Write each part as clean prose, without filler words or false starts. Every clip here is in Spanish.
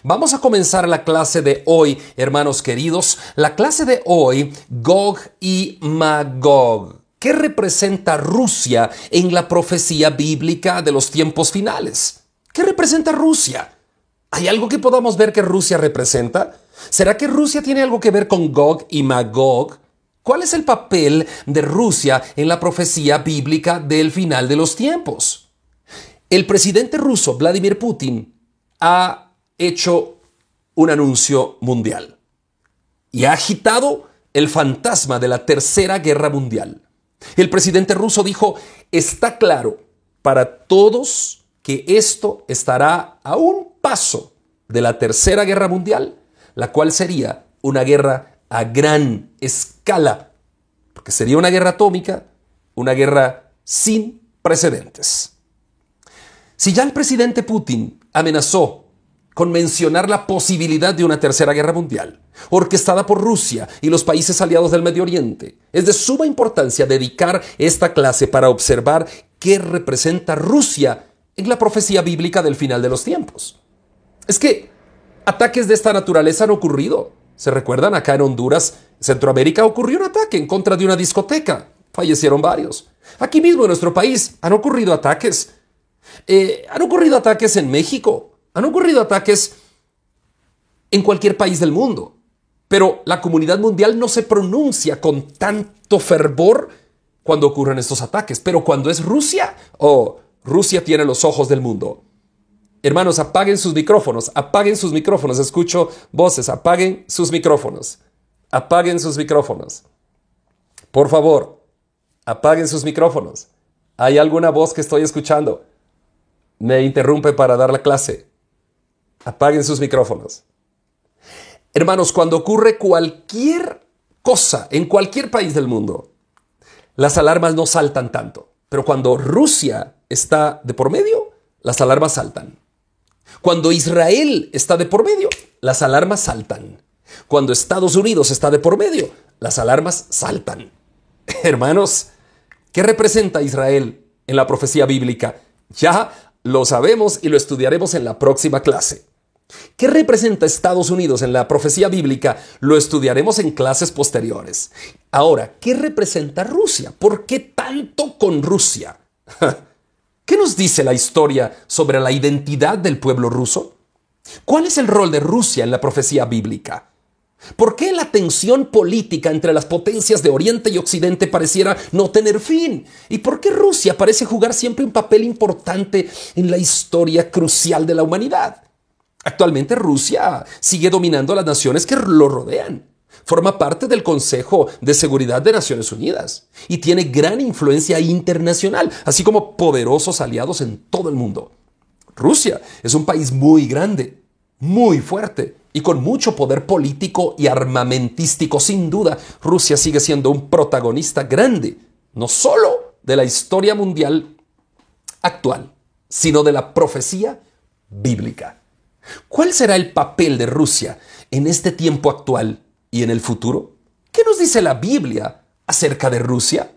Vamos a comenzar la clase de hoy, hermanos queridos. La clase de hoy, Gog y Magog. ¿Qué representa Rusia en la profecía bíblica de los tiempos finales? ¿Qué representa Rusia? ¿Hay algo que podamos ver que Rusia representa? ¿Será que Rusia tiene algo que ver con Gog y Magog? ¿Cuál es el papel de Rusia en la profecía bíblica del final de los tiempos? El presidente ruso, Vladimir Putin, ha hecho un anuncio mundial y ha agitado el fantasma de la Tercera Guerra Mundial. El presidente ruso dijo: está claro para todos que esto estará a un paso de la Tercera Guerra Mundial, la cual sería una guerra a gran escala, porque sería una guerra atómica, una guerra sin precedentes. Si ya el presidente Putin amenazó con mencionar la posibilidad de una tercera guerra mundial, orquestada por Rusia y los países aliados del Medio Oriente, es de suma importancia dedicar esta clase para observar qué representa Rusia en la profecía bíblica del final de los tiempos. Es que ataques de esta naturaleza han ocurrido. ¿Se recuerdan? Acá en Honduras, Centroamérica, ocurrió un ataque en contra de una discoteca. Fallecieron varios. Aquí mismo en nuestro país han ocurrido ataques. Han ocurrido ataques en México. Han ocurrido ataques en cualquier país del mundo, pero la comunidad mundial no se pronuncia con tanto fervor cuando ocurren estos ataques. Pero cuando es Rusia, Rusia tiene los ojos del mundo. Hermanos, apaguen sus micrófonos, escucho voces, apaguen sus micrófonos, por favor, apaguen sus micrófonos. ¿Hay alguna voz que estoy escuchando? Me interrumpe para dar la clase. Apaguen sus micrófonos. Hermanos, cuando ocurre cualquier cosa en cualquier país del mundo, las alarmas no saltan tanto. Pero cuando Rusia está de por medio, las alarmas saltan. Cuando Israel está de por medio, las alarmas saltan. Cuando Estados Unidos está de por medio, las alarmas saltan. Hermanos, ¿qué representa Israel en la profecía bíblica? Ya lo sabemos y lo estudiaremos en la próxima clase. ¿Qué representa Estados Unidos en la profecía bíblica? Lo estudiaremos en clases posteriores. Ahora, ¿qué representa Rusia? ¿Por qué tanto con Rusia? ¿Qué nos dice la historia sobre la identidad del pueblo ruso? ¿Cuál es el rol de Rusia en la profecía bíblica? ¿Por qué la tensión política entre las potencias de Oriente y Occidente pareciera no tener fin? ¿Y por qué Rusia parece jugar siempre un papel importante en la historia crucial de la humanidad? Actualmente Rusia sigue dominando a las naciones que lo rodean. Forma parte del Consejo de Seguridad de Naciones Unidas y tiene gran influencia internacional, así como poderosos aliados en todo el mundo. Rusia es un país muy grande, muy fuerte y con mucho poder político y armamentístico. Sin duda, Rusia sigue siendo un protagonista grande, no solo de la historia mundial actual, sino de la profecía bíblica. ¿Cuál será el papel de Rusia en este tiempo actual y en el futuro? ¿Qué nos dice la Biblia acerca de Rusia?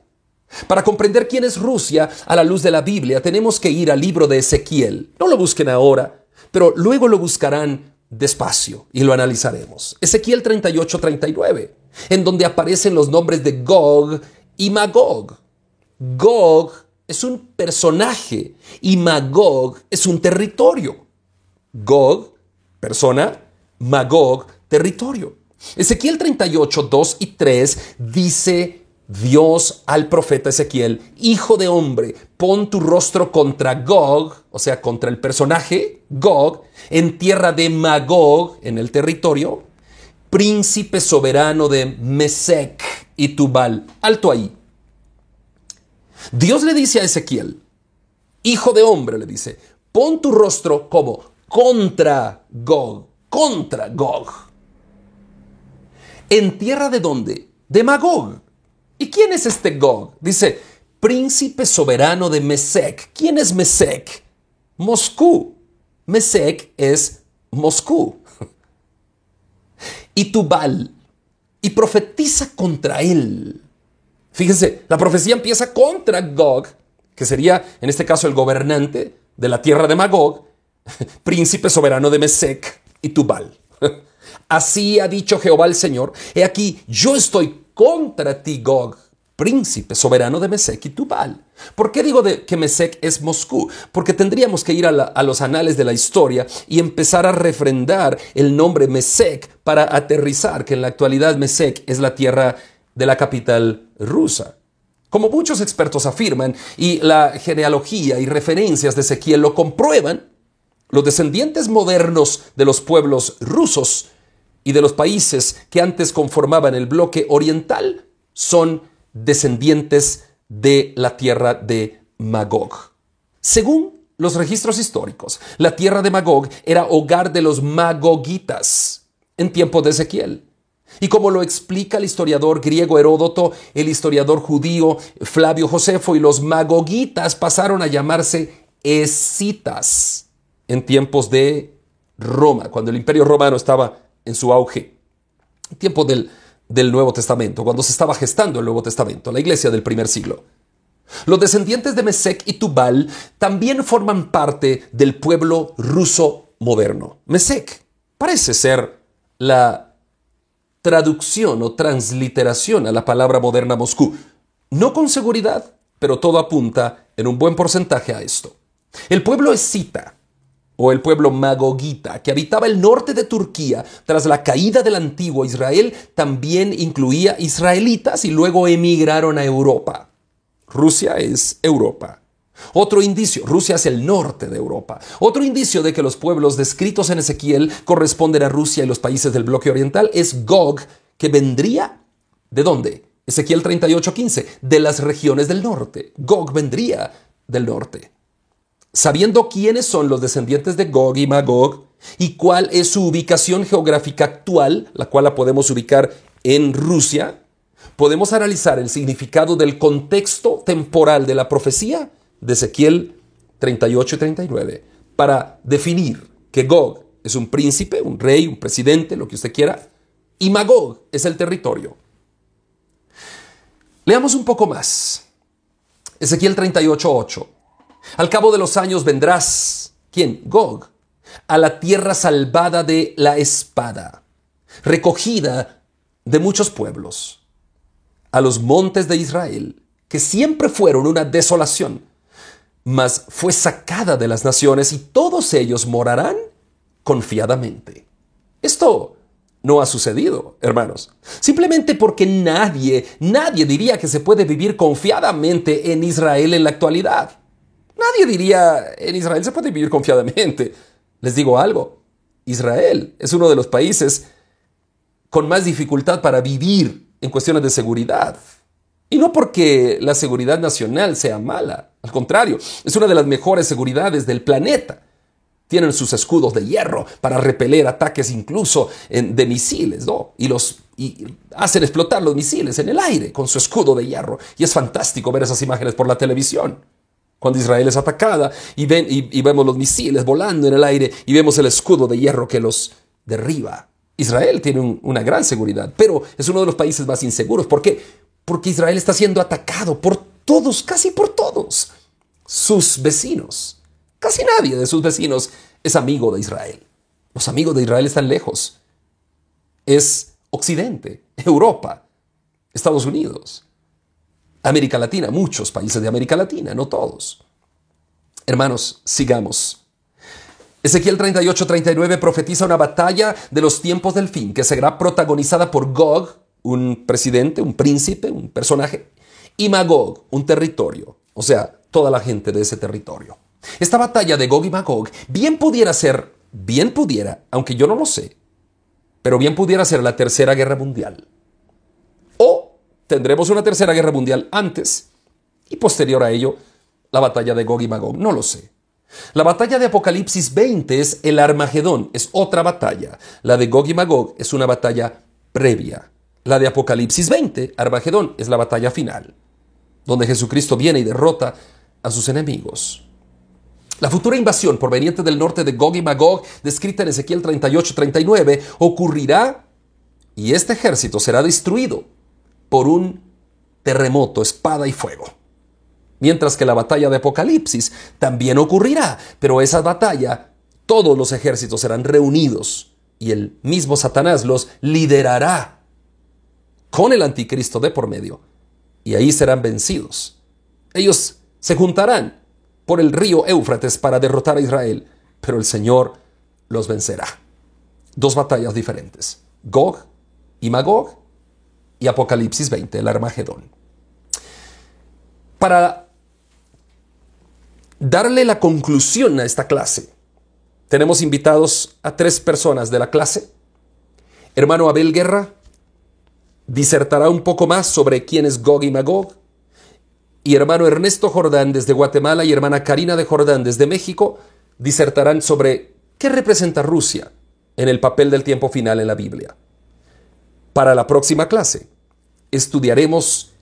Para comprender quién es Rusia a la luz de la Biblia, tenemos que ir al libro de Ezequiel. No lo busquen ahora, pero luego lo buscarán despacio y lo analizaremos. Ezequiel 38-39, en donde aparecen los nombres de Gog y Magog. Gog es un personaje y Magog es un territorio. Gog, persona; Magog, territorio. Ezequiel 38, 2 y 3 dice Dios al profeta Ezequiel: hijo de hombre, pon tu rostro contra Gog, o sea, contra el personaje Gog, en tierra de Magog, en el territorio, príncipe soberano de Mesec y Tubal. Alto ahí. Dios le dice a Ezequiel, hijo de hombre, le dice, pon tu rostro como contra Gog. ¿En tierra de dónde? De Magog. ¿Y quién es este Gog? Dice, príncipe soberano de Mesec. ¿Quién es Mesec? Moscú. Mesec es Moscú. Y Tubal. Y profetiza contra él. Fíjense, la profecía empieza contra Gog, que sería en este caso el gobernante de la tierra de Magog, príncipe soberano de Mesec. y Tubal. Así ha dicho Jehová el Señor: he aquí, yo estoy contra ti, Gog, príncipe soberano de Mesec y Tubal. ¿Por qué digo que Mesec es Moscú? Porque tendríamos que ir a los anales de la historia y empezar a refrendar el nombre Mesec para aterrizar que en la actualidad Mesec es la tierra de la capital rusa. Como muchos expertos afirman, y la genealogía y referencias de Ezequiel lo comprueban, los descendientes modernos de los pueblos rusos y de los países que antes conformaban el bloque oriental son descendientes de la tierra de Magog. Según los registros históricos, la tierra de Magog era hogar de los magogitas en tiempos de Ezequiel. Y como lo explica el historiador griego Heródoto, el historiador judío Flavio Josefo, y los magogitas pasaron a llamarse escitas en tiempos de Roma, cuando el Imperio Romano estaba en su auge, en tiempo del Nuevo Testamento, cuando se estaba gestando el Nuevo Testamento, la iglesia del primer siglo. Los descendientes de Mesec y Tubal también forman parte del pueblo ruso moderno. Mesec parece ser la traducción o transliteración a la palabra moderna Moscú. No con seguridad, pero todo apunta en un buen porcentaje a esto. El pueblo escita, o el pueblo magogita, que habitaba el norte de Turquía tras la caída del antiguo Israel, también incluía israelitas y luego emigraron a Europa. Rusia es Europa. Otro indicio: Rusia es el norte de Europa. Otro indicio de que los pueblos descritos en Ezequiel corresponden a Rusia y los países del bloque oriental es Gog, que vendría ¿de dónde? Ezequiel 38:15, de las regiones del norte. Gog vendría del norte. Sabiendo quiénes son los descendientes de Gog y Magog y cuál es su ubicación geográfica actual, la cual la podemos ubicar en Rusia, podemos analizar el significado del contexto temporal de la profecía de Ezequiel 38 y 39 para definir que Gog es un príncipe, un rey, un presidente, lo que usted quiera, y Magog es el territorio. Leamos un poco más. Ezequiel 38:8. Al cabo de los años vendrás, ¿quién? Gog, a la tierra salvada de la espada, recogida de muchos pueblos, a los montes de Israel, que siempre fueron una desolación, mas fue sacada de las naciones, y todos ellos morarán confiadamente. Esto no ha sucedido, hermanos, simplemente porque nadie diría que se puede vivir confiadamente en Israel en la actualidad. Nadie diría: en Israel se puede vivir confiadamente. Les digo algo: Israel es uno de los países con más dificultad para vivir en cuestiones de seguridad. Y no porque la seguridad nacional sea mala, al contrario, es una de las mejores seguridades del planeta. Tienen sus escudos de hierro para repeler ataques incluso de misiles, ¿no? Y hacen explotar los misiles en el aire con su escudo de hierro. Y es fantástico ver esas imágenes por la televisión, cuando Israel es atacada y vemos los misiles volando en el aire y vemos el escudo de hierro que los derriba. Israel tiene una gran seguridad, pero es uno de los países más inseguros. ¿Por qué? Porque Israel está siendo atacado por todos, casi por todos sus vecinos. Casi nadie de sus vecinos es amigo de Israel. Los amigos de Israel están lejos. Es Occidente, Europa, Estados Unidos, América Latina, muchos países de América Latina, no todos. Hermanos, sigamos. Ezequiel 38:39 profetiza una batalla de los tiempos del fin que será protagonizada por Gog, un presidente, un príncipe, un personaje, y Magog, un territorio, o sea, toda la gente de ese territorio. Esta batalla de Gog y Magog bien pudiera, aunque yo no lo sé, pero bien pudiera ser la Tercera Guerra Mundial. O tendremos una Tercera Guerra Mundial antes y posterior a ello la batalla de Gog y Magog, no lo sé. La batalla de Apocalipsis 20 es el Armagedón, es otra batalla. La de Gog y Magog es una batalla previa. La de Apocalipsis 20, Armagedón, es la batalla final, donde Jesucristo viene y derrota a sus enemigos. La futura invasión proveniente del norte de Gog y Magog, descrita en Ezequiel 38:39, ocurrirá y este ejército será destruido por un terremoto, espada y fuego. Mientras que la batalla de Apocalipsis también ocurrirá, pero esa batalla, todos los ejércitos serán reunidos y el mismo Satanás los liderará con el anticristo de por medio, y ahí serán vencidos. Ellos se juntarán por el río Éufrates para derrotar a Israel, pero el Señor los vencerá. Dos batallas diferentes, Gog y Magog, y Apocalipsis 20, el Armagedón. Para darle la conclusión a esta clase, tenemos invitados a 3 personas de la clase. Hermano Abel Guerra disertará un poco más sobre quién es Gog y Magog, y hermano Ernesto Jordán desde Guatemala y hermana Karina de Jordán desde México disertarán sobre qué representa Rusia en el papel del tiempo final en la Biblia. Para la próxima clase estudiaremos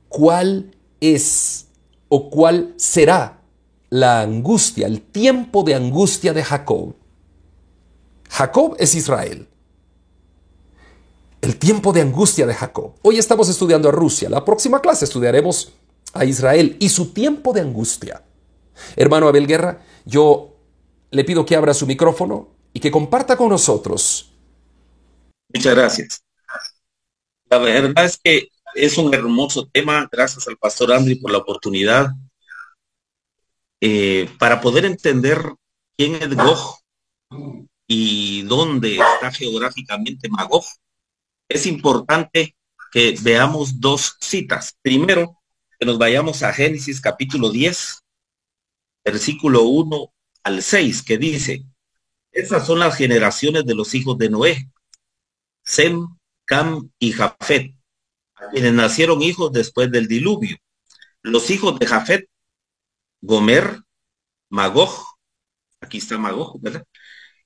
cuál es o cuál será la angustia, el tiempo de angustia de Jacob. Jacob es Israel. El tiempo de angustia de Jacob. Hoy estamos estudiando a Rusia. La próxima clase estudiaremos a Israel y su tiempo de angustia. Hermano Abel Guerra, yo le pido que abra su micrófono y que comparta con nosotros. Muchas gracias. La verdad es que es un hermoso tema. Gracias al pastor Andri por la oportunidad. Para poder entender quién es Gog y dónde está geográficamente Magog, es importante que veamos 2 citas. Primero, que nos vayamos a Génesis capítulo 10, versículo 1 al 6, que dice: esas son las generaciones de los hijos de Noé, Sem, Cam y Jafet, a quienes nacieron hijos después del diluvio. Los hijos de Jafet: Gomer, Magog, aquí está Magog, ¿verdad?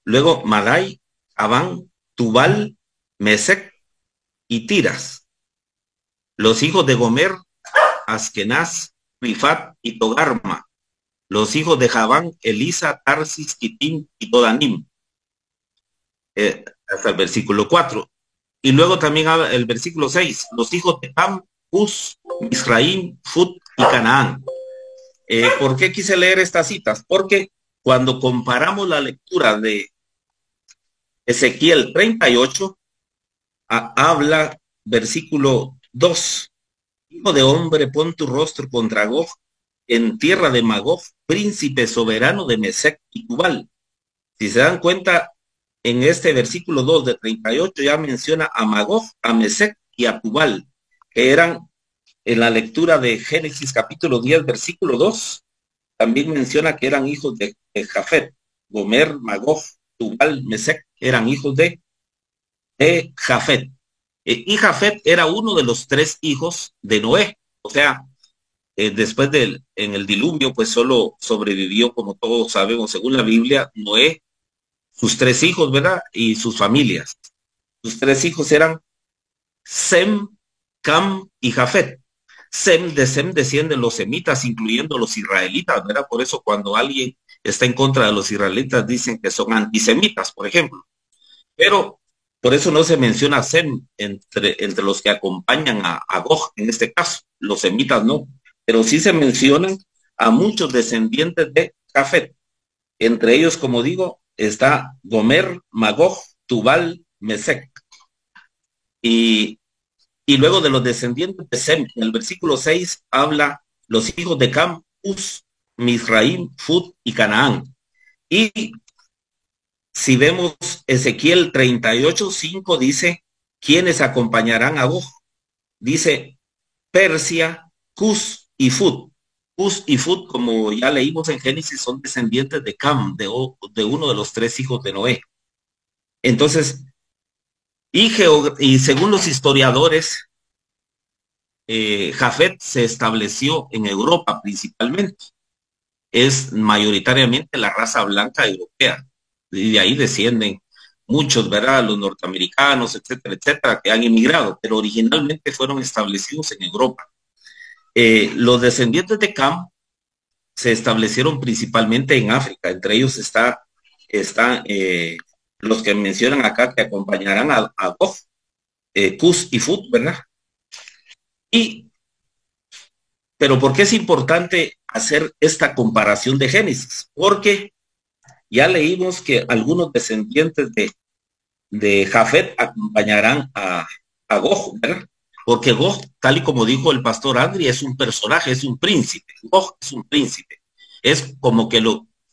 Luego Madai, Abán, Tubal, Mesec y Tiras. Los hijos de Gomer: Askenaz, Rifat y Togarma. Los hijos de Javán: Elisa, Tarsis, Kitim y Todanim. Hasta el versículo 4. Y luego también el versículo 6. Los hijos de Ham, Uz, Misraim, Fut y Canaán. ¿Por qué quise leer estas citas? Porque cuando comparamos la lectura de Ezequiel 38, habla versículo 2. Hijo de hombre, pon tu rostro contra Gog en tierra de Magog, príncipe soberano de Mesec y Tubal. Si se dan cuenta, en este versículo 2 de 38 ya menciona a Magog, a Mesec y a Tubal, que eran, en la lectura de Génesis capítulo 10, versículo 2, también menciona que eran hijos de Jafet. Gomer, Magog, Tubal, Mesec eran hijos de Jafet. Y Jafet era uno de los 3 hijos de Noé. O sea, después en el diluvio, pues solo sobrevivió, como todos sabemos, según la Biblia, Noé, sus 3 hijos, ¿verdad? Y sus familias. Sus 3 hijos eran Sem, Cam y Jafet. De Sem descienden los semitas, incluyendo los israelitas, ¿verdad? Por eso cuando alguien está en contra de los israelitas, dicen que son antisemitas, por ejemplo. Pero por eso no se menciona a Sem entre los que acompañan a Gog en este caso. Los semitas no. Pero sí se mencionan a muchos descendientes de Jafet. Entre ellos, como digo, está Gomer, Magog, Tubal, Mesec. Y luego de los descendientes de Sem, en el versículo 6 habla los hijos de Cam, Uz, Misraim, Fut y Canaán. Y si vemos Ezequiel 38:5 dice, ¿quiénes acompañarán a Gog? Dice Persia, Cus y Fut. Cus y Fut, como ya leímos en Génesis, son descendientes de Cam, de uno de los 3 hijos de Noé. Entonces, y según los historiadores, Jafet se estableció en Europa principalmente. Es mayoritariamente la raza blanca europea. Y de ahí descienden muchos, ¿verdad? Los norteamericanos, etcétera, etcétera, que han emigrado, pero originalmente fueron establecidos en Europa. Los descendientes de Cam se establecieron principalmente en África. Entre ellos están los que mencionan acá que acompañarán a Gog, Cus y Fut, ¿verdad? Pero ¿por qué es importante hacer esta comparación de Génesis? Porque ya leímos que algunos descendientes de Jafet acompañarán a Gog, ¿verdad? Porque Gog, tal y como dijo el pastor Andri, es un personaje, es un príncipe. Gog es un príncipe. Es como que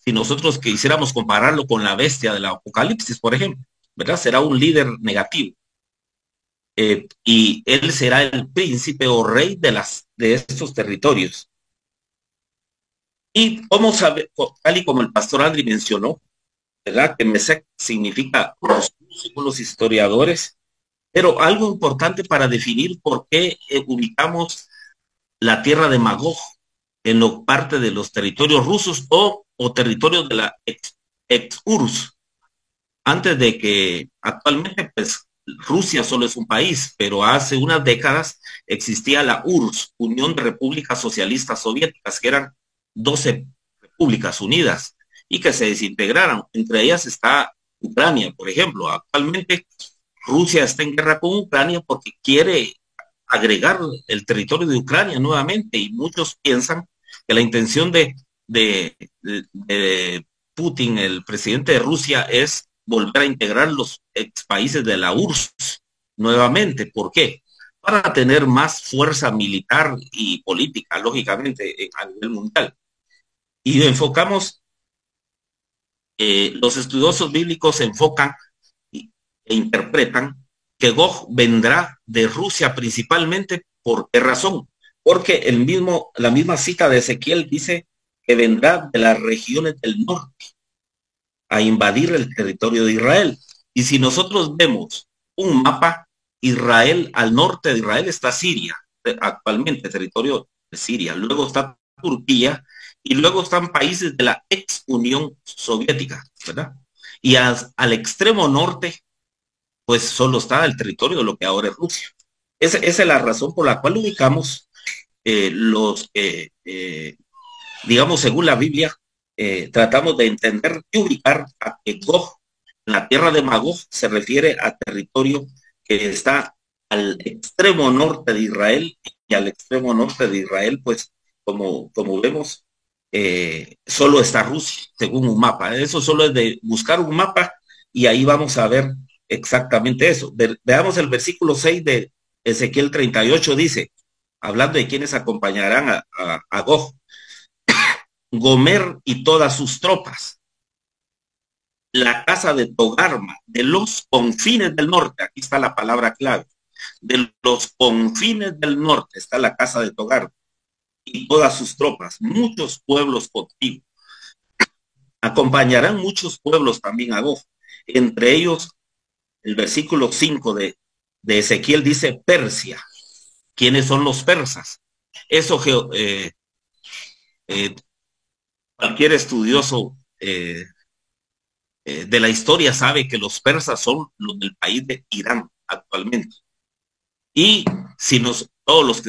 si nosotros quisiéramos compararlo con la bestia del Apocalipsis, por ejemplo, ¿verdad? Será un líder negativo. Y él será el príncipe o rey de estos territorios. Y como sabe, tal y como el pastor Andri mencionó, ¿verdad? Que Mesec significa según los historiadores, pero algo importante para definir por qué ubicamos la tierra de Magog en parte de los territorios rusos o territorios de la ex-URSS. Antes de que actualmente, pues, Rusia solo es un país, pero hace unas décadas existía la URSS, Unión de Repúblicas Socialistas Soviéticas, que eran 12 repúblicas unidas y que se desintegraron. Entre ellas está Ucrania, por ejemplo. Actualmente Rusia está en guerra con Ucrania porque quiere agregar el territorio de Ucrania nuevamente y muchos piensan que la intención de Putin, el presidente de Rusia, es volver a integrar los ex países de la URSS nuevamente. ¿Por qué? Para tener más fuerza militar y política, lógicamente, a nivel mundial. Y enfocamos, los estudiosos bíblicos se enfocan e interpretan que Gog vendrá de Rusia principalmente. ¿Por qué razón? Porque la misma cita de Ezequiel dice que vendrá de las regiones del norte a invadir el territorio de Israel. Y si nosotros vemos un mapa, Israel, al norte de Israel está Siria, actualmente territorio de Siria, luego está Turquía y luego están países de la ex Unión Soviética, ¿verdad? Y al extremo norte, pues solo está el territorio de lo que ahora es Rusia. Esa es la razón por la cual ubicamos digamos, según la Biblia, tratamos de entender y ubicar a que Gog, la tierra de Magog, se refiere a territorio que está al extremo norte de Israel, y al extremo norte de Israel, pues, como vemos, solo está Rusia, según un mapa. Eso solo es de buscar un mapa y ahí vamos a ver exactamente eso. Veamos el versículo 6 de Ezequiel 38, dice, hablando de quienes acompañarán a Gog: Gomer y todas sus tropas, la casa de Togarma, de los confines del norte, aquí está la palabra clave, de los confines del norte está la casa de Togarma, y todas sus tropas, muchos pueblos contigo. Acompañarán muchos pueblos también a Gog, entre ellos el versículo 5 de Ezequiel dice Persia. ¿Quiénes son los persas? Eso cualquier estudioso de la historia sabe que los persas son los del país de Irán actualmente. Y si todos los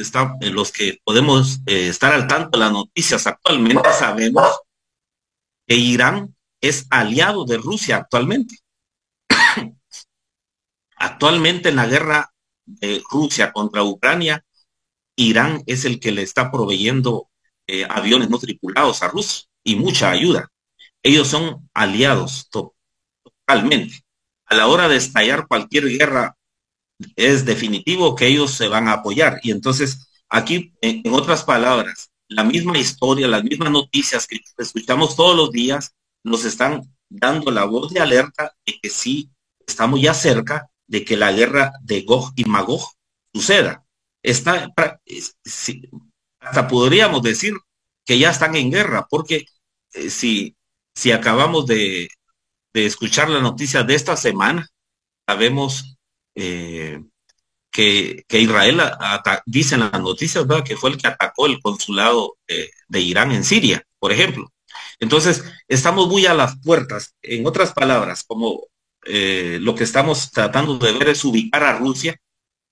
que podemos estar al tanto de las noticias actualmente, sabemos que Irán es aliado de Rusia actualmente. Actualmente en la guerra de Rusia contra Ucrania, Irán es el que le está proveyendo aviones no tripulados a Rusia y mucha ayuda. Ellos son aliados totalmente. A la hora de estallar cualquier guerra, es definitivo que ellos se van a apoyar. Y entonces, aquí, en otras palabras, la misma historia, las mismas noticias que escuchamos todos los días, nos están dando la voz de alerta de que sí, estamos ya cerca de que la guerra de Gog y Magog suceda. Hasta podríamos decir que ya están en guerra, porque si acabamos de escuchar la noticia de esta semana, sabemos que Israel dice en las noticias, ¿verdad?, que fue el que atacó el consulado de Irán en Siria, por ejemplo. Entonces, estamos muy a las puertas. En otras palabras, como lo que estamos tratando de ver es ubicar a Rusia,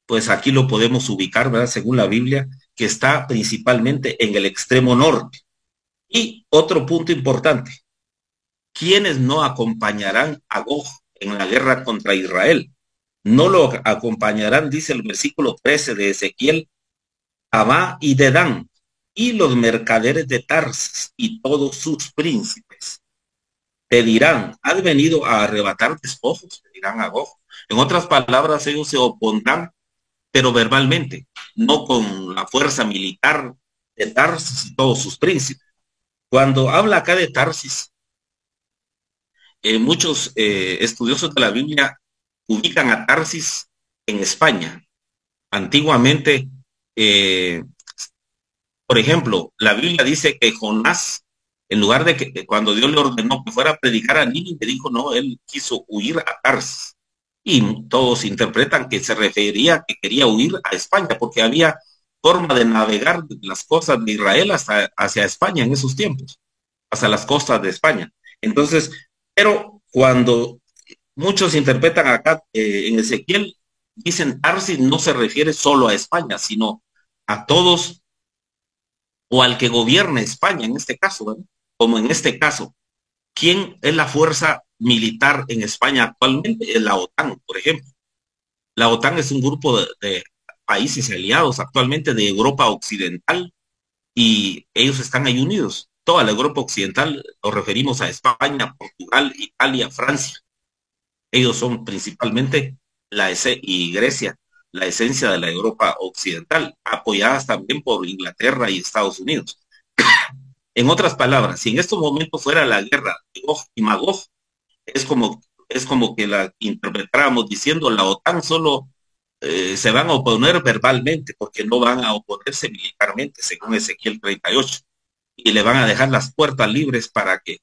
pues aquí lo podemos ubicar, ¿verdad?, según la Biblia, que está principalmente en el extremo norte. Y otro punto importante, ¿quiénes no acompañarán a Gog en la guerra contra Israel? No lo acompañarán, dice el versículo 13 de Ezequiel, Abá y Dedán, y los mercaderes de Tarsis y todos sus príncipes. te dirán, has venido a arrebatar despojos, te dirán a Gog. En otras palabras, ellos se opondrán, pero verbalmente, no con la fuerza militar de Tarsis y todos sus príncipes. Cuando habla acá de Tarsis, muchos estudiosos de la Biblia ubican a Tarsis en España. Antiguamente, por ejemplo, la Biblia dice que Jonás, en lugar de que cuando Dios le ordenó que fuera a predicar a Nínive, dijo, no, él quiso huir a Tarsis. Y todos interpretan que se refería que quería huir a España, porque había forma de navegar las costas de Israel hasta hacia España en esos tiempos, hasta las costas de España. Entonces, pero cuando muchos interpretan acá en Ezequiel, dicen Tarsis no se refiere solo a España, sino a todos o al que gobierne España en este caso, ¿verdad? Como en este caso, ¿quién es la fuerza militar en España actualmente? Es la OTAN, por ejemplo. La OTAN es un grupo de países aliados actualmente de Europa Occidental y ellos están ahí unidos. Toda la Europa Occidental, nos referimos a España, Portugal, Italia, Francia. Ellos son principalmente y Grecia, la esencia de la Europa Occidental, apoyadas también por Inglaterra y Estados Unidos. En otras palabras, si en estos momentos fuera la guerra de Gog y Magog, es como que la interpretáramos diciendo la OTAN solo se van a oponer verbalmente porque no van a oponerse militarmente, según Ezequiel 38, y le van a dejar las puertas libres para que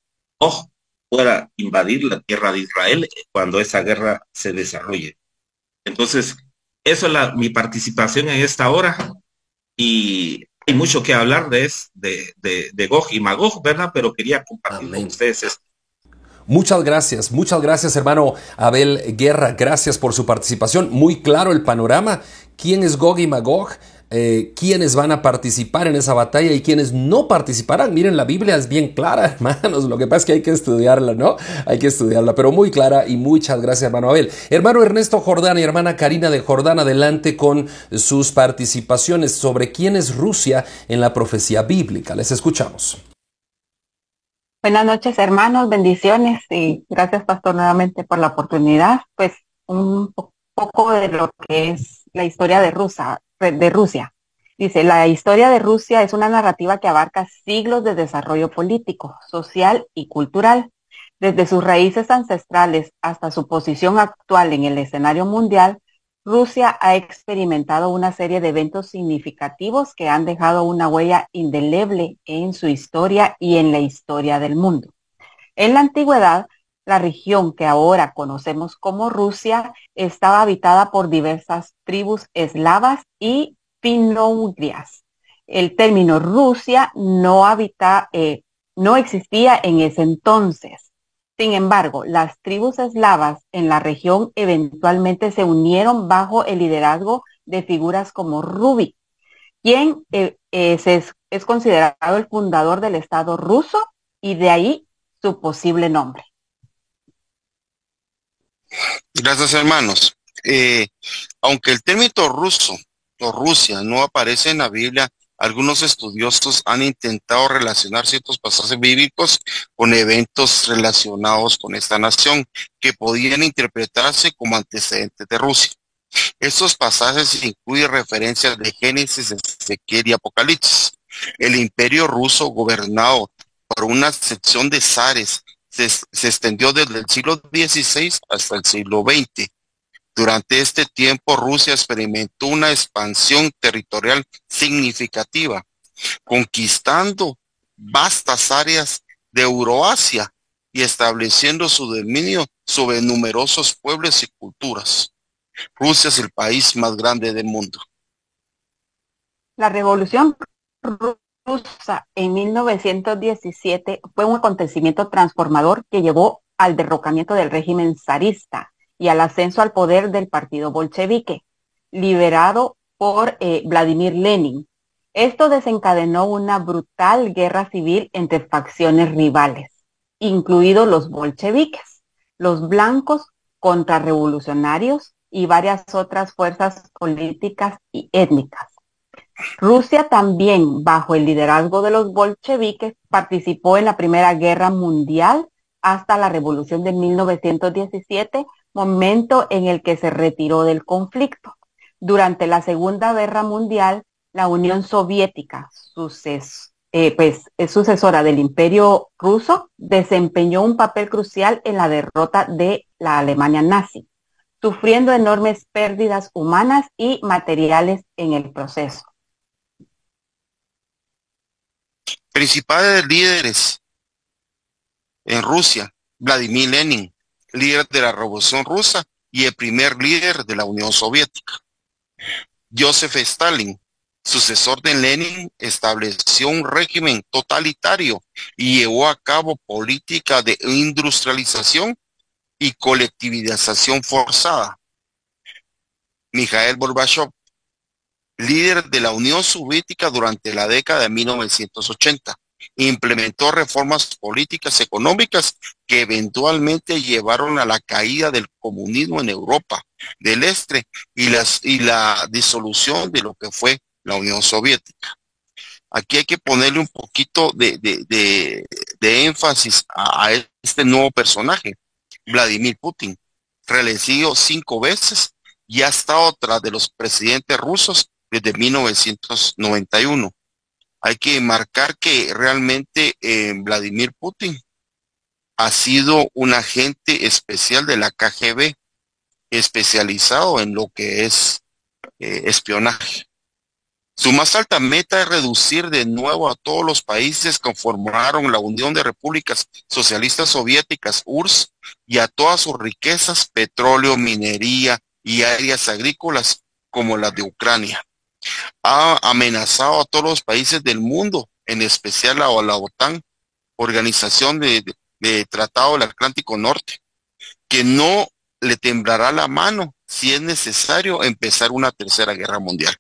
pueda invadir la tierra de Israel cuando esa guerra se desarrolle. Entonces, eso es mi participación en esta hora y hay mucho que hablar de Gog y Magog, ¿verdad? Pero quería compartir con ustedes esto. Muchas gracias hermano Abel Guerra, gracias por su participación, muy claro el panorama, quién es Gog y Magog, quiénes van a participar en esa batalla y quiénes no participarán. Miren, la Biblia es bien clara, hermanos, lo que pasa es que hay que estudiarla, ¿no? Hay que estudiarla, pero muy clara y muchas gracias hermano Abel. Hermano Ernesto Jordán y hermana Karina de Jordán, adelante con sus participaciones sobre quién es Rusia en la profecía bíblica, les escuchamos. Buenas noches, hermanos, bendiciones y gracias, pastor, nuevamente por la oportunidad. Pues un poco de lo que es la historia de Rusia. Dice, la historia de Rusia es una narrativa que abarca siglos de desarrollo político, social y cultural. Desde sus raíces ancestrales hasta su posición actual en el escenario mundial, Rusia ha experimentado una serie de eventos significativos que han dejado una huella indeleble en su historia y en la historia del mundo. En la antigüedad, la región que ahora conocemos como Rusia estaba habitada por diversas tribus eslavas y fino-ugrias. El término Rusia no existía en ese entonces. Sin embargo, las tribus eslavas en la región eventualmente se unieron bajo el liderazgo de figuras como Rubik, quien es considerado el fundador del Estado ruso y de ahí su posible nombre. Gracias, hermanos. Aunque el término ruso o Rusia no aparece en la Biblia, algunos estudiosos han intentado relacionar ciertos pasajes bíblicos con eventos relacionados con esta nación que podían interpretarse como antecedentes de Rusia. Estos pasajes incluyen referencias de Génesis, Ezequiel y Apocalipsis. El imperio ruso, gobernado por una sección de zares, se extendió desde el siglo XVI hasta el siglo XX. Durante este tiempo, Rusia experimentó una expansión territorial significativa, conquistando vastas áreas de Euroasia y estableciendo su dominio sobre numerosos pueblos y culturas. Rusia es el país más grande del mundo. La Revolución Rusa en 1917 fue un acontecimiento transformador que llevó al derrocamiento del régimen zarista y al ascenso al poder del partido bolchevique, liderado por Vladimir Lenin. Esto desencadenó una brutal guerra civil entre facciones rivales, incluidos los bolcheviques, los blancos contrarrevolucionarios y varias otras fuerzas políticas y étnicas. Rusia también, bajo el liderazgo de los bolcheviques, participó en la Primera Guerra Mundial hasta la Revolución de 1917, momento en el que se retiró del conflicto. Durante la Segunda Guerra Mundial, la Unión Soviética, es sucesora del Imperio Ruso, desempeñó un papel crucial en la derrota de la Alemania nazi, sufriendo enormes pérdidas humanas y materiales en el proceso. Principales líderes en Rusia: Vladimir Lenin, líder de la Revolución Rusa y el primer líder de la Unión Soviética. Joseph Stalin, sucesor de Lenin, estableció un régimen totalitario y llevó a cabo política de industrialización y colectivización forzada. Mikhail Gorbachev, líder de la Unión Soviética durante la década de 1980, implementó reformas políticas económicas que eventualmente llevaron a la caída del comunismo en Europa del Este y la disolución de lo que fue la Unión Soviética. Aquí hay que ponerle un poquito de énfasis a este nuevo personaje, Vladimir Putin, reelegido 5 veces y ha estado tras de los presidentes rusos desde 1991. Hay que marcar que realmente Vladimir Putin ha sido un agente especial de la KGB, especializado en lo que es espionaje. Su más alta meta es reducir de nuevo a todos los países que conformaron la Unión de Repúblicas Socialistas Soviéticas, URSS, y a todas sus riquezas, petróleo, minería y áreas agrícolas como las de Ucrania. Ha amenazado a todos los países del mundo, en especial a la OTAN, Organización de Tratado del Atlántico Norte, que no le temblará la mano si es necesario empezar una tercera guerra mundial.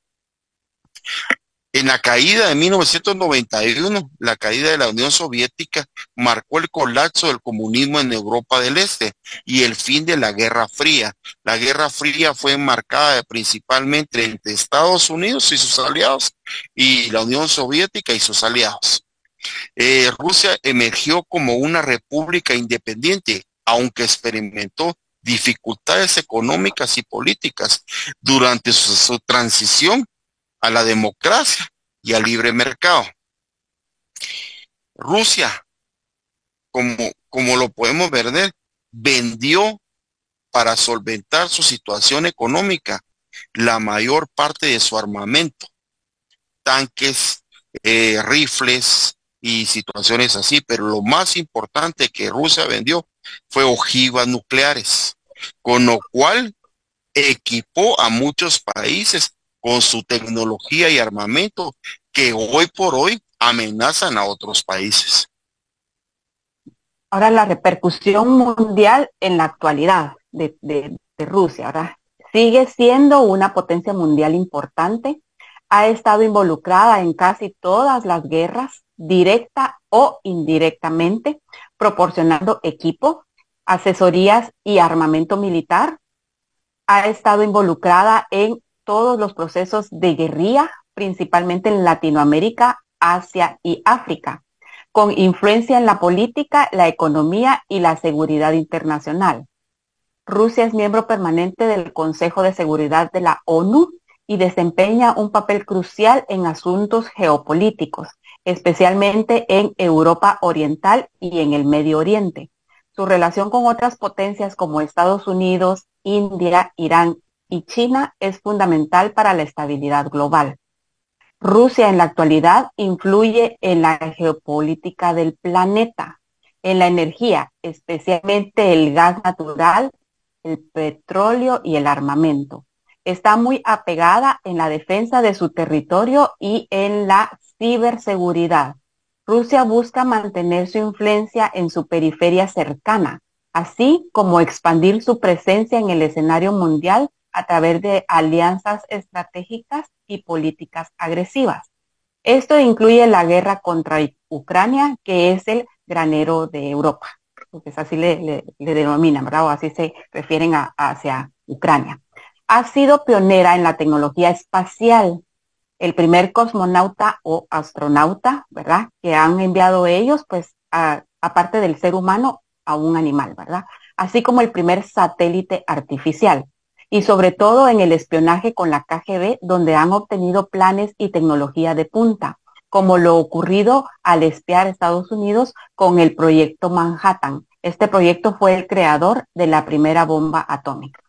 En la caída de 1991, la caída de la Unión Soviética marcó el colapso del comunismo en Europa del Este y el fin de la Guerra Fría. La Guerra Fría fue marcada principalmente entre Estados Unidos y sus aliados y la Unión Soviética y sus aliados. Rusia emergió como una república independiente, aunque experimentó dificultades económicas y políticas durante su transición a la democracia y al libre mercado. Rusia, como lo podemos ver, vendió para solventar su situación económica la mayor parte de su armamento, tanques, rifles y situaciones así, pero lo más importante que Rusia vendió fue ojivas nucleares, con lo cual equipó a muchos países con su tecnología y armamento que hoy por hoy amenazan a otros países. Ahora, la repercusión mundial en la actualidad de Rusia, ahora sigue siendo una potencia mundial importante, ha estado involucrada en casi todas las guerras, directa o indirectamente, proporcionando equipo, asesorías y armamento militar, ha estado involucrada en todos los procesos de guerrilla, principalmente en Latinoamérica, Asia y África, con influencia en la política, la economía y la seguridad internacional. Rusia es miembro permanente del Consejo de Seguridad de la ONU y desempeña un papel crucial en asuntos geopolíticos, especialmente en Europa Oriental y en el Medio Oriente. Su relación con otras potencias como Estados Unidos, India, Irán y China es fundamental para la estabilidad global. Rusia en la actualidad influye en la geopolítica del planeta, en la energía, especialmente el gas natural, el petróleo y el armamento. Está muy apegada en la defensa de su territorio y en la ciberseguridad. Rusia busca mantener su influencia en su periferia cercana, así como expandir su presencia en el escenario mundial a través de alianzas estratégicas y políticas agresivas. Esto incluye la guerra contra Ucrania, que es el granero de Europa, porque es así le denominan, ¿verdad? O así se refieren hacia Ucrania. Ha sido pionera en la tecnología espacial. El primer cosmonauta o astronauta, ¿verdad?, que han enviado ellos, pues, aparte del ser humano, a un animal, ¿verdad? Así como el primer satélite artificial. Y sobre todo en el espionaje con la KGB, donde han obtenido planes y tecnología de punta, como lo ocurrido al espiar a Estados Unidos con el proyecto Manhattan. Este proyecto fue el creador de la primera bomba atómica.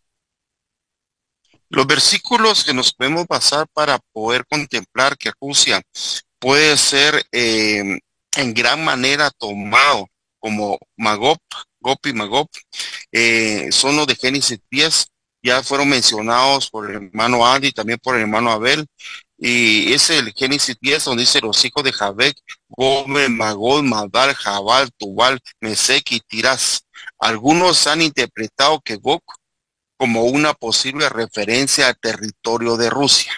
Los versículos que nos podemos basar para poder contemplar que Rusia puede ser en gran manera tomado como Magog y Magog, son los de Génesis 10, ya fueron mencionados por el hermano Andy y también por el hermano Abel, y es el Génesis 10 donde dice los hijos de Jabec, Gomer, Magog, Madal, Jabal, Tubal, Mesec y Tirás. Algunos han interpretado que Gog como una posible referencia al territorio de Rusia.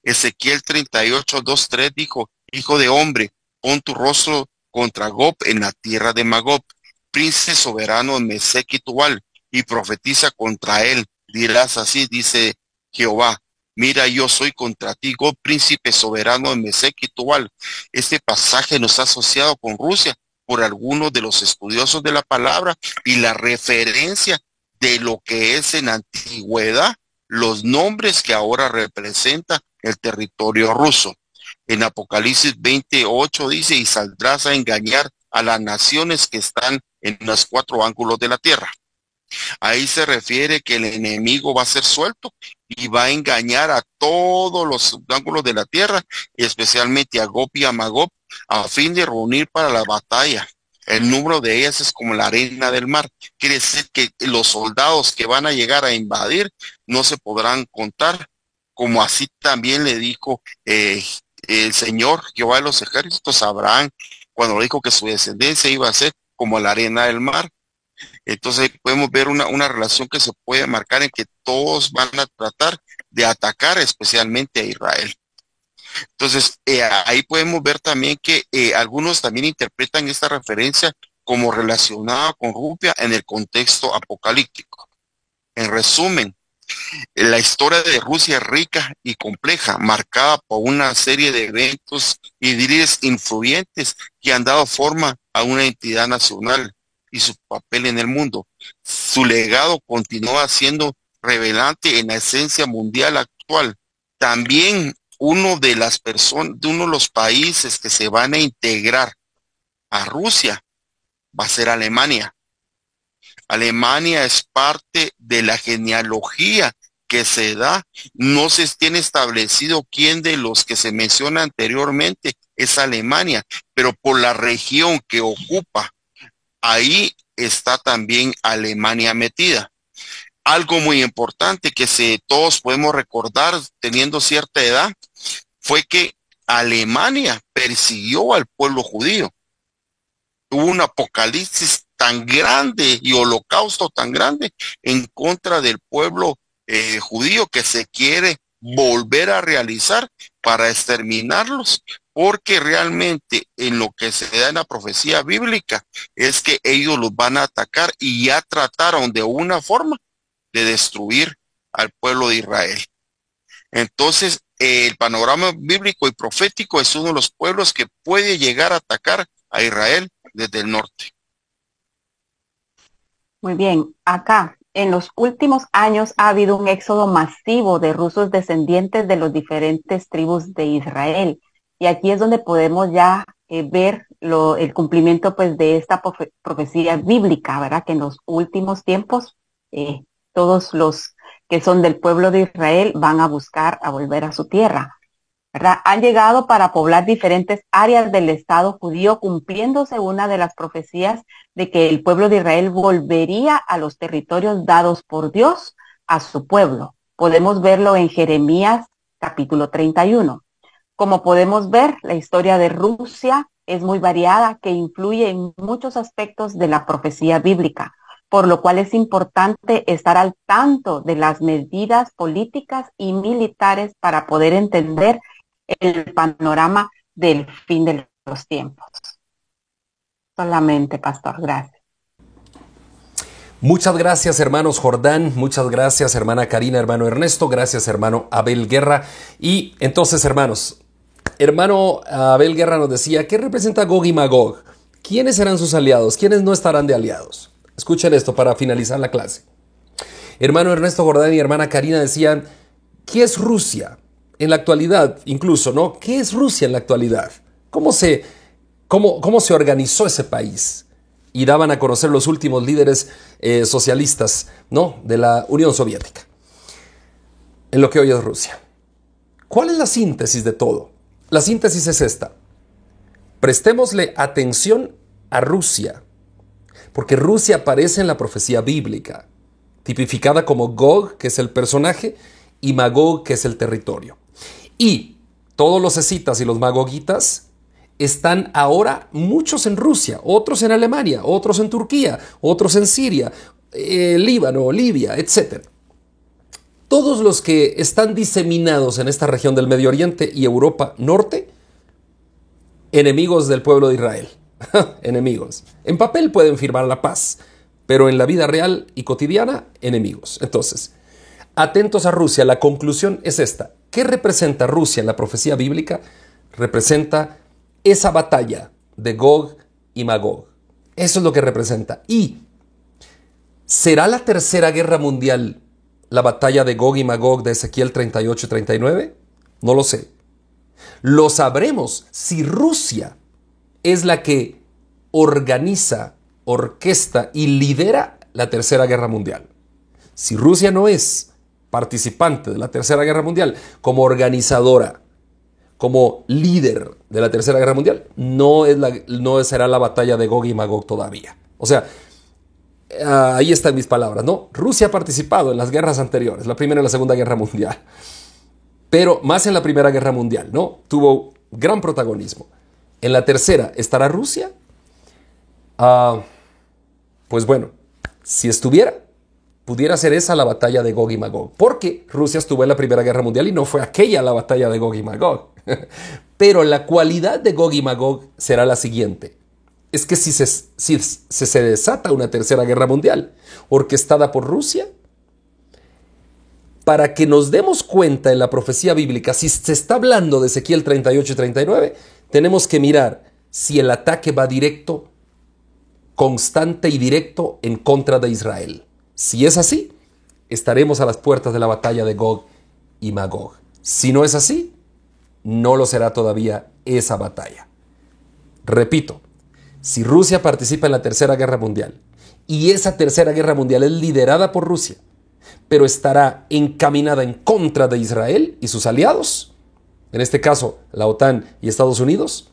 Ezequiel 38, 2, 3 dijo, hijo de hombre, pon tu rostro contra Gog en la tierra de Magog, príncipe soberano de Mesec y Tubal, y profetiza contra él. Dirás así, dice Jehová, mira, yo soy contra ti, Gog, príncipe soberano de Mesec y Tubal. Este pasaje nos ha asociado con Rusia por algunos de los estudiosos de la palabra y la referencia de lo que es en antigüedad los nombres que ahora representa el territorio ruso. En Apocalipsis 28 dice, y saldrás a engañar a las naciones que están en los cuatro ángulos de la tierra. Ahí se refiere que el enemigo va a ser suelto y va a engañar a todos los ángulos de la tierra, y especialmente a Gog y a Magog, a fin de reunir para la batalla. El número de ellas es como la arena del mar. Quiere decir que los soldados que van a llegar a invadir no se podrán contar, como así también le dijo el Señor Jehová de los ejércitos a Abraham, cuando le dijo que su descendencia iba a ser como la arena del mar. Entonces podemos ver una relación que se puede marcar en que todos van a tratar de atacar especialmente a Israel. Entonces, ahí podemos ver también que algunos también interpretan esta referencia como relacionada con Rusia en el contexto apocalíptico. En resumen, la historia de Rusia es rica y compleja, marcada por una serie de eventos y líderes influyentes que han dado forma a una entidad nacional y su papel en el mundo. Su legado continúa siendo revelante en la esencia mundial actual. También uno de los países que se van a integrar a Rusia va a ser Alemania. Alemania es parte de la genealogía que se da. No se tiene establecido quién de los que se menciona anteriormente es Alemania, pero por la región que ocupa, ahí está también Alemania metida. Algo muy importante que todos podemos recordar teniendo cierta edad fue que Alemania persiguió al pueblo judío. Hubo un apocalipsis tan grande y holocausto tan grande en contra del pueblo judío que se quiere volver a realizar para exterminarlos, porque realmente en lo que se da en la profecía bíblica es que ellos los van a atacar y ya trataron de una forma de destruir al pueblo de Israel. Entonces, el panorama bíblico y profético es uno de los pueblos que puede llegar a atacar a Israel desde el norte. Muy bien, acá en los últimos años ha habido un éxodo masivo de rusos descendientes de las diferentes tribus de Israel. Y aquí es donde podemos ya ver el cumplimiento pues de esta profecía bíblica, ¿verdad? Que en los últimos tiempos todos los que son del pueblo de Israel van a buscar a volver a su tierra, ¿verdad? Han llegado para poblar diferentes áreas del Estado judío, cumpliéndose una de las profecías de que el pueblo de Israel volvería a los territorios dados por Dios a su pueblo. Podemos verlo en Jeremías capítulo 31. Como podemos ver, la historia de Rusia es muy variada, que influye en muchos aspectos de la profecía bíblica, por lo cual es importante estar al tanto de las medidas políticas y militares para poder entender el panorama del fin de los tiempos. Solamente, pastor, gracias. Muchas gracias, hermanos Jordán, muchas gracias, hermana Karina, hermano Ernesto, gracias, hermano Abel Guerra. Y entonces, hermano Abel Guerra nos decía, ¿qué representa Gog y Magog? ¿Quiénes serán sus aliados? ¿Quiénes no estarán de aliados? Escuchen esto para finalizar la clase. Hermano Ernesto Jordán y hermana Karina decían, ¿qué es Rusia en la actualidad? Incluso, ¿no? ¿Qué es Rusia en la actualidad? ¿Cómo se organizó ese país? Y daban a conocer los últimos líderes socialistas, ¿no? De la Unión Soviética, en lo que hoy es Rusia. ¿Cuál es la síntesis de todo? La síntesis es esta. Prestémosle atención a Rusia, porque Rusia aparece en la profecía bíblica, tipificada como Gog, que es el personaje, y Magog, que es el territorio. Y todos los escitas y los magogitas están ahora muchos en Rusia, otros en Alemania, otros en Turquía, otros en Siria, Líbano, Libia, etc. Todos los que están diseminados en esta región del Medio Oriente y Europa Norte, enemigos del pueblo de Israel. Enemigos. En papel pueden firmar la paz, pero en la vida real y cotidiana, enemigos. Entonces, atentos a Rusia. La conclusión es esta. ¿Qué representa Rusia en la profecía bíblica? Representa esa batalla de Gog y Magog. Eso es lo que representa. ¿Y será la tercera guerra mundial la batalla de Gog y Magog de Ezequiel 38 y 39? No lo sé. Lo sabremos si Rusia es la que organiza, orquesta y lidera la Tercera Guerra Mundial. Si Rusia no es participante de la Tercera Guerra Mundial, como organizadora, como líder de la Tercera Guerra Mundial, no será la batalla de Gog y Magog todavía. O sea, ahí están mis palabras, ¿no? Rusia ha participado en las guerras anteriores, la Primera y la Segunda Guerra Mundial, pero más en la Primera Guerra Mundial, ¿no? Tuvo gran protagonismo. En la tercera, ¿estará Rusia? Pues bueno, si estuviera, pudiera ser esa la batalla de Gog y Magog, porque Rusia estuvo en la Primera Guerra Mundial y no fue aquella la batalla de Gog y Magog. Pero la cualidad de Gog y Magog será la siguiente. Es que si se desata una tercera guerra mundial orquestada por Rusia, para que nos demos cuenta en la profecía bíblica, si se está hablando de Ezequiel 38 y 39, tenemos que mirar si el ataque va directo, constante y directo en contra de Israel. Si es así, estaremos a las puertas de la batalla de Gog y Magog. Si no es así, no lo será todavía esa batalla. Repito, si Rusia participa en la Tercera Guerra Mundial y esa Tercera Guerra Mundial es liderada por Rusia, pero estará encaminada en contra de Israel y sus aliados, en este caso la OTAN y Estados Unidos,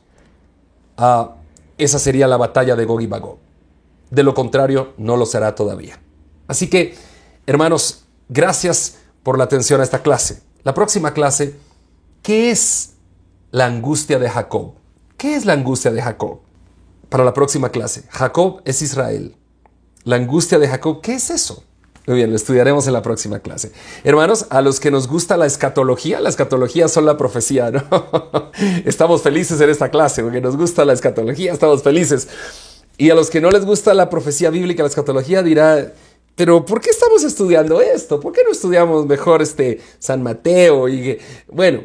esa sería la batalla de Gog y Magog. De lo contrario, no lo será todavía. Así que, hermanos, gracias por la atención a esta clase. La próxima clase, ¿qué es la angustia de Jacob? ¿Qué es la angustia de Jacob? Para la próxima clase, Jacob es Israel. La angustia de Jacob, ¿qué es eso? Muy bien, lo estudiaremos en la próxima clase. Hermanos, a los que nos gusta la escatología son la profecía, ¿no? Estamos felices en esta clase, porque nos gusta la escatología, estamos felices. Y a los que no les gusta la profecía bíblica, la escatología, dirá, pero ¿por qué estamos estudiando esto? ¿Por qué no estudiamos mejor San Mateo? Y bueno,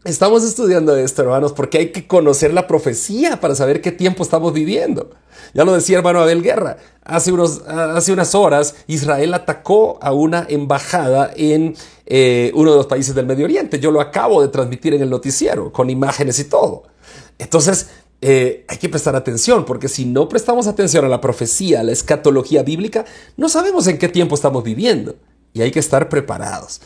estamos estudiando esto, hermanos, porque hay que conocer la profecía para saber qué tiempo estamos viviendo. Ya lo decía hermano Abel Guerra, hace unas horas Israel atacó a una embajada en uno de los países del Medio Oriente. Yo lo acabo de transmitir en el noticiero, con imágenes y todo. Entonces, hay que prestar atención, porque si no prestamos atención a la profecía, a la escatología bíblica, no sabemos en qué tiempo estamos viviendo. Y hay que estar preparados.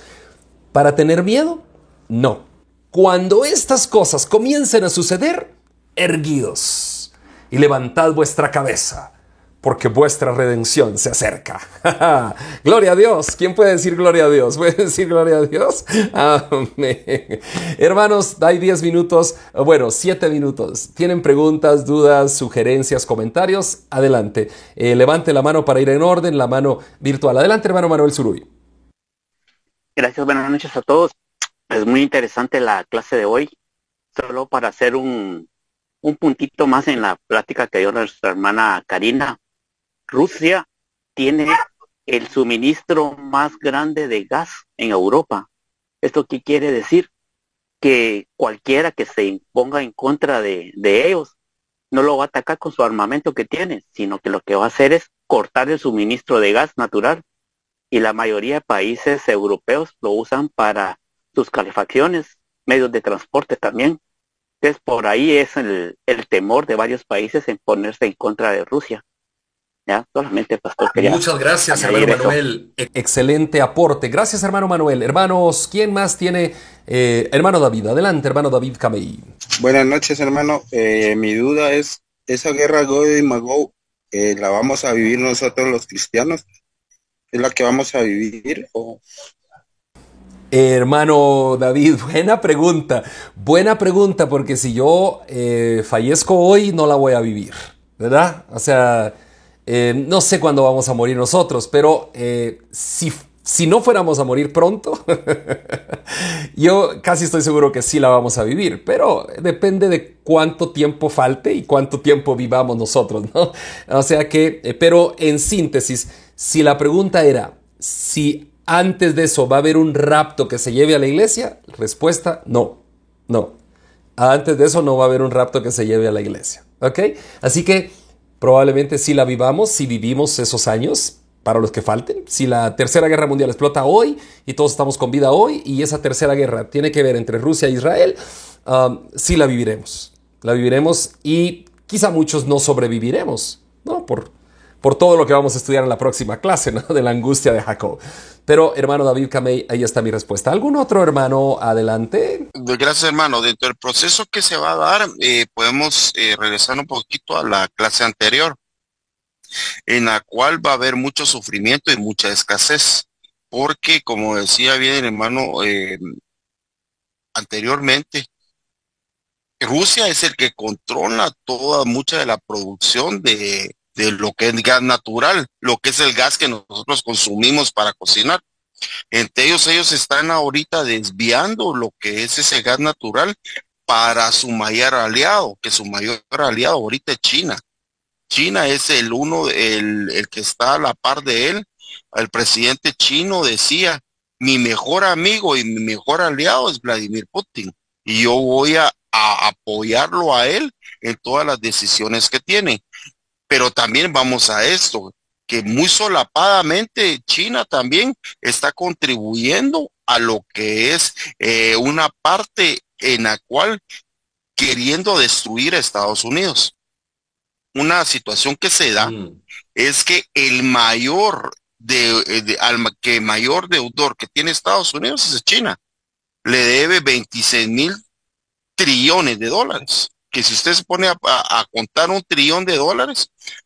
¿Para tener miedo? No. Cuando estas cosas comiencen a suceder, erguidos y levantad vuestra cabeza, porque vuestra redención se acerca. Gloria a Dios. ¿Quién puede decir gloria a Dios? ¿Puede decir gloria a Dios? Amén. Hermanos, hay 10 minutos, bueno, 7 minutos. ¿Tienen preguntas, dudas, sugerencias, comentarios? Adelante. Levante la mano para ir en orden, la mano virtual. Adelante, hermano Manuel Zuruy. Gracias, buenas noches a todos. Es muy interesante la clase de hoy. Solo para hacer un puntito más en la plática que dio nuestra hermana Karina. Rusia tiene el suministro más grande de gas en Europa. ¿Esto qué quiere decir? Que cualquiera que se imponga en contra de ellos no lo va a atacar con su armamento que tiene, sino que lo que va a hacer es cortar el suministro de gas natural. Y la mayoría de países europeos lo usan para sus calefacciones, medios de transporte también. Entonces, por ahí es el temor de varios países en ponerse en contra de Rusia. Ya, solamente, pastor, quería Muchas gracias, hermano añadir eso. Manuel. Excelente aporte. Gracias, hermano Manuel. Hermanos, ¿quién más tiene? Hermano David. Adelante, hermano David Camey. Buenas noches, hermano. Mi duda es, ¿esa guerra Gog y Magog la vamos a vivir nosotros los cristianos? ¿Es la que vamos a vivir? ¿O? Hermano David, buena pregunta, porque si yo fallezco hoy no la voy a vivir, ¿verdad? O sea, no sé cuándo vamos a morir nosotros, pero si no fuéramos a morir pronto, yo casi estoy seguro que sí la vamos a vivir, pero depende de cuánto tiempo falte y cuánto tiempo vivamos nosotros, ¿no? O sea que, pero en síntesis, si la pregunta era si antes de eso va a haber un rapto que se lleve a la iglesia, respuesta, no. Antes de eso no va a haber un rapto que se lleve a la iglesia, ¿ok? Así que probablemente sí la vivamos, si vivimos esos años, para los que falten. Si la Tercera Guerra Mundial explota hoy y todos estamos con vida hoy y esa tercera guerra tiene que ver entre Rusia e Israel, sí la viviremos. La viviremos y quizá muchos no sobreviviremos, ¿no? Por todo lo que vamos a estudiar en la próxima clase, ¿no? De la angustia de Jacob. Pero, hermano David Camey, ahí está mi respuesta. ¿Algún otro hermano adelante? Gracias, hermano. Dentro del proceso que se va a dar, podemos regresar un poquito a la clase anterior, en la cual va a haber mucho sufrimiento y mucha escasez, porque, como decía bien el hermano anteriormente, Rusia es el que controla mucha de la producción de lo que es gas natural, lo que es el gas que nosotros consumimos para cocinar. Entre ellos están ahorita desviando lo que es ese gas natural para su mayor aliado, que su mayor aliado ahorita es China. China es el que está a la par de él. El presidente chino decía, mi mejor amigo y mi mejor aliado es Vladimir Putin, y yo voy a apoyarlo a él en todas las decisiones que tiene. Pero también vamos a esto, que muy solapadamente China también está contribuyendo a lo que es una parte en la cual queriendo destruir a Estados Unidos. Una situación que se da es que el mayor deudor que tiene Estados Unidos es China. Le debe 26,000 trillones de dólares. Que si usted se pone a contar $1 trillón,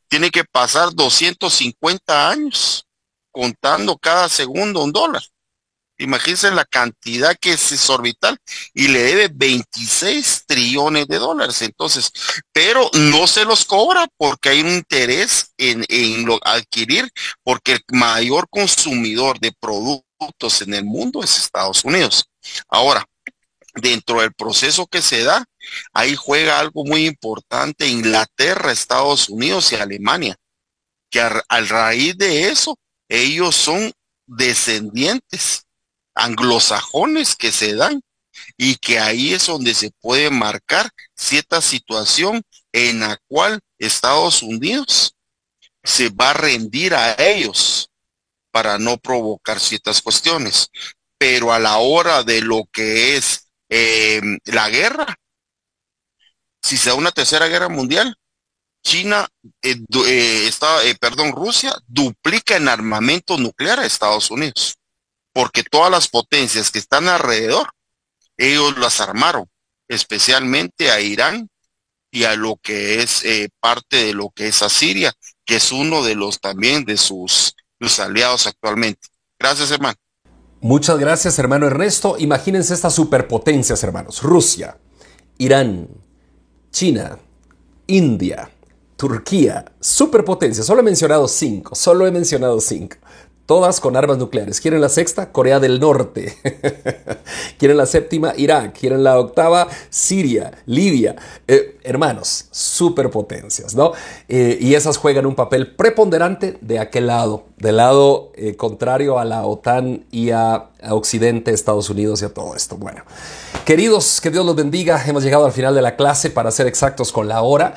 tiene que pasar 250 años contando cada segundo $1. Imagínense la cantidad que es exorbital, y le debe 26 trillones de dólares. Entonces, pero no se los cobra porque hay un interés en adquirir, porque el mayor consumidor de productos en el mundo es Estados Unidos. Ahora, dentro del proceso que se da, ahí juega algo muy importante Inglaterra, Estados Unidos y Alemania, que a raíz de eso, ellos son descendientes anglosajones que se dan, y que ahí es donde se puede marcar cierta situación en la cual Estados Unidos se va a rendir a ellos para no provocar ciertas cuestiones. Pero a la hora de lo que es la guerra, si se da una tercera guerra mundial, Rusia duplica en armamento nuclear a Estados Unidos, porque todas las potencias que están alrededor, ellos las armaron, especialmente a Irán y a lo que es parte de lo que es a Siria, que es uno de los también de sus aliados actualmente. Gracias, hermano. Muchas gracias, hermano Ernesto. Imagínense estas superpotencias, hermanos. Rusia, Irán, China, India, Turquía, superpotencias. Solo he mencionado cinco. Todas con armas nucleares. ¿Quieren la sexta? Corea del Norte. ¿Quieren la séptima? Irak. ¿Quieren la octava? Siria, Libia. Hermanos, superpotencias, ¿no? Y esas juegan un papel preponderante de aquel lado, del lado contrario a la OTAN y a Occidente, Estados Unidos y a todo esto. Bueno, queridos, que Dios los bendiga. Hemos llegado al final de la clase, para ser exactos con la hora.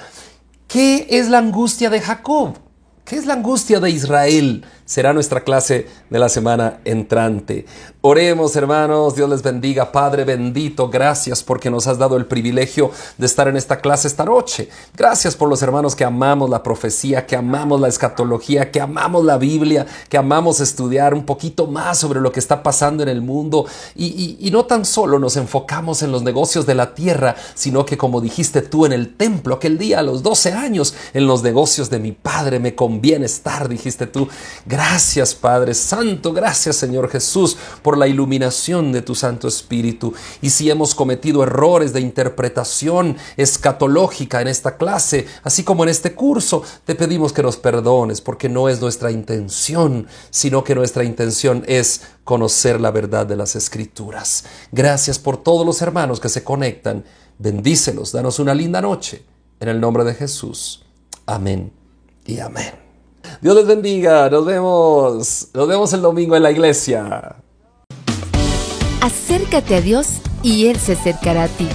¿Qué es la angustia de Jacob? ¿Qué es la angustia de Israel? Será nuestra clase de la semana entrante. Oremos, hermanos, Dios les bendiga. Padre bendito, gracias porque nos has dado el privilegio de estar en esta clase esta noche. Gracias por los hermanos que amamos la profecía, que amamos la escatología, que amamos la Biblia, que amamos estudiar un poquito más sobre lo que está pasando en el mundo. Y no tan solo nos enfocamos en los negocios de la tierra, sino que, como dijiste tú en el templo aquel día a los 12 años, en los negocios de mi Padre me conviene estar, dijiste tú. Gracias, Padre Santo, gracias, Señor Jesús, por la iluminación de tu Santo Espíritu. Y si hemos cometido errores de interpretación escatológica en esta clase, así como en este curso, te pedimos que nos perdones, porque no es nuestra intención, sino que nuestra intención es conocer la verdad de las Escrituras. Gracias por todos los hermanos que se conectan. Bendícelos, danos una linda noche. En el nombre de Jesús. Amén y amén. Dios les bendiga, nos vemos el domingo en la iglesia. Acércate a Dios y Él se acercará a ti.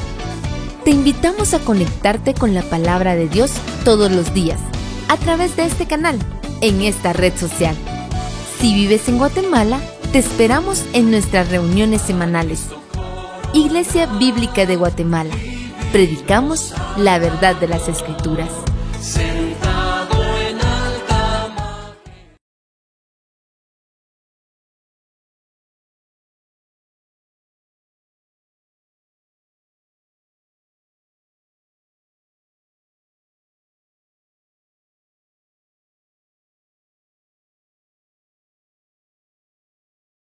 Te invitamos a conectarte con la palabra de Dios todos los días, a través de este canal, en esta red social. Si vives en Guatemala, te esperamos en nuestras reuniones semanales. Iglesia Bíblica de Guatemala. Predicamos la verdad de las Escrituras.